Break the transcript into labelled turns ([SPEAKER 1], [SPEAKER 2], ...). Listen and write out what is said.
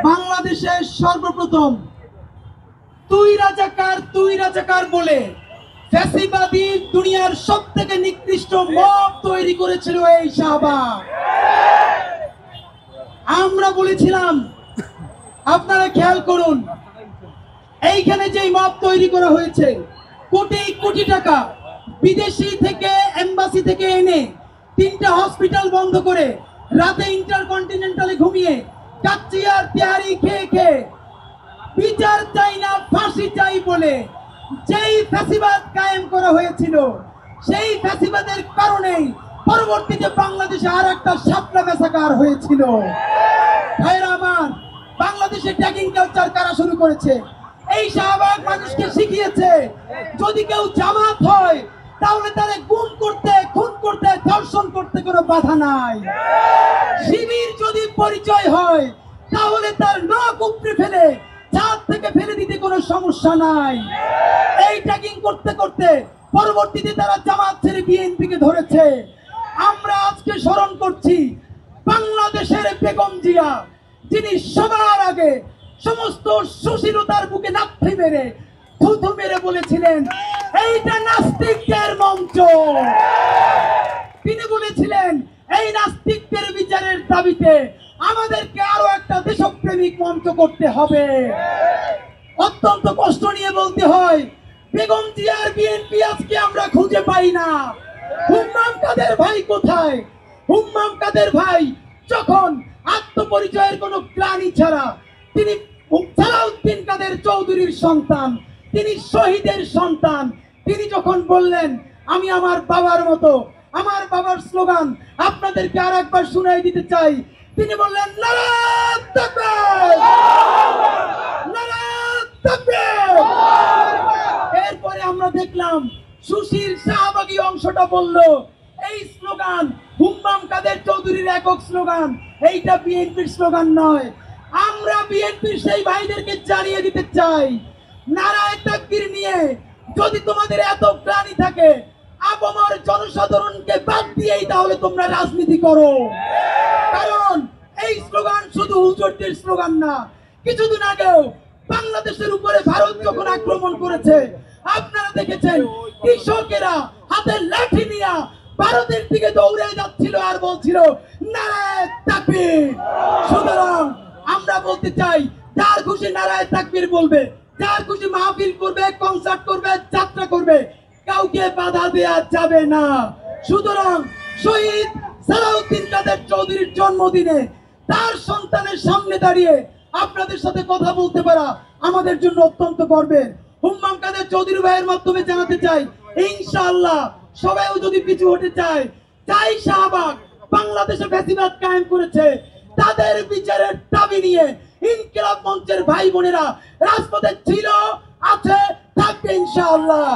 [SPEAKER 1] বাংলাদেশে সর্বপ্রথম তুই রাজাকার বলে ফ্যাসিবাদী দুনিয়ার সবথেকে নিকৃষ্ট মব তৈরি করেছিল এই শাহবাগ। আমরা বলেছিলাম আপনারা খেয়াল করুন, এইখানে যে মব তৈরি করা হয়েছে কোটি কোটি টাকা বিদেশি থেকে এম্বাসি থেকে এনে 3টা হসপিটাল বন্ধ করে রাতে ইন্টারকন্টিনেন্টালে ঘুমিয়ে কাচ্চিয়ার তেহারি খেয়ে খেয়ে বিচার চাই না ফাঁসি চাই বলে যেই ফ্যাসিবাদ কায়েম করা হয়েছিল, সেই ফ্যাসিবাদের কারণেই পরবর্তীতে বাংলাদেশে আর একটা শাপলা মেসাকার হয়েছিল। ভাইরা আমার, বাংলাদেশে ট্যাগিং কালচার কারা শুরু করেছে? এই শাহবাগ মানুষকে শিখিয়েছে যদি কেউ জামাত হয় তাহলে তারে গুম করতে, খুন করতে, ধর্ষণ করতে কোনো বাধা নাই। শিবির যদি পরিচয় হয় তাহলে তার নখ উপড়ে ফেলে ছাদ থেকে ফেলে দিতে কোনো সমস্যা নাই। এই ট্যাগিং করতে করতে পরবর্তীতে তারা জামাত ছেড়ে বিএনপিকে ধরেছে। আমরা আজকে স্মরণ করছি বাংলাদেশের বেগম জিয়া, যিনি সবার আগে সমস্ত সুশীলতার বুকে লাথি মেরে থুথু মেরে বলেছিলেন এইটা নাস্তিকদের মঞ্চ। তিনি বলেছিলেন এই নাস্তিকদের বিচারের দাবিতে আমাদেরকে আরো একটা দেশপ্রেমিক মঞ্চ করতে হবে। অত্যন্ত কষ্ট নিয়ে বলতে হয়, বেগম জিয়ার বিএনপি আজকে আমরা খুঁজে পাই না। হুম্মাম কাদের ভাই কোথায়? হুম্মাম কাদের ভাই যখন আত্মপরিচয়ের কোনো গ্লানি ছাড়া, তিনি সালাউদ্দিন কাদের চৌধুরীর সন্তান, তিনি শহীদের সন্তান, তিনি যখন বললেন আমি আমার বাবার মতো, আমার বাবার স্লোগান আপনাদেরকে আর একবার শুনাই দিতে চাই, তিনি বললেন নারায়ে তাকবীর, নারায়ে তাকবীর। এরপরে আমরা দেখলাম সুশীল শাহবাগী অংশটা বলল এই স্লোগান হুম্মাম কাদের চৌধুরীর একক স্লোগান, এইটা বিএনপির স্লোগান নয়। আমরা বিএনপির সেই ভাইদেরকে জানিয়ে দিতে চাই, নারায়ে তাকবীর নিয়ে যদি তোমাদের এত গ্লানি থাকে, আপামর জনসাধারণকে বাদ দিয়েই তাহলে তোমরা রাজনীতি করো। কারণ এই স্লোগান শুধু হুজুরদের স্লোগান না। কিছুদিন আগেও বাংলাদেশের উপরে ভারত যখন আক্রমণ করেছে, আপনারা দেখেছেন কৃষকেরা হাতে লাঠি নিয়ে ভারতের দিকে দৌড়ে যাচ্ছিল আর বলছিল নারায়ে তাকবীর। সুতরাং আমরা বলতে চাই, যার খুশি নারায়ে তাকবীর বলবে, যার খুশি মাহফিল করবে, কনসার্ট করবে, যাত্রা করবে, কাউকে বাধা দেয়া যাবে না। সুতরাং শহীদ সালাউদ্দিন কাদের চৌধুরীর জন্মদিনে তার সন্তানের সামনে দাঁড়িয়ে আপনাদের সাথে কথা বলতে পারা আমাদের জন্য অত্যন্ত গর্বের। হুম্মাম কাদের চৌধুরী ভাইয়ের মাধ্যমে জানাতে চাই, ইনশাআল্লাহ সবাইও যদি পিছু হতে চায়, চাই শাহবাগ বাংলাদেশে ফ্যাসিবাদ কায়েম করেছে তাদের বিচারের দাবি নিয়ে ইনকিলাব মঞ্চের ভাই বোনেরা রাজপথে ছিল, আছে, থাকবে ইনশাআল্লাহ।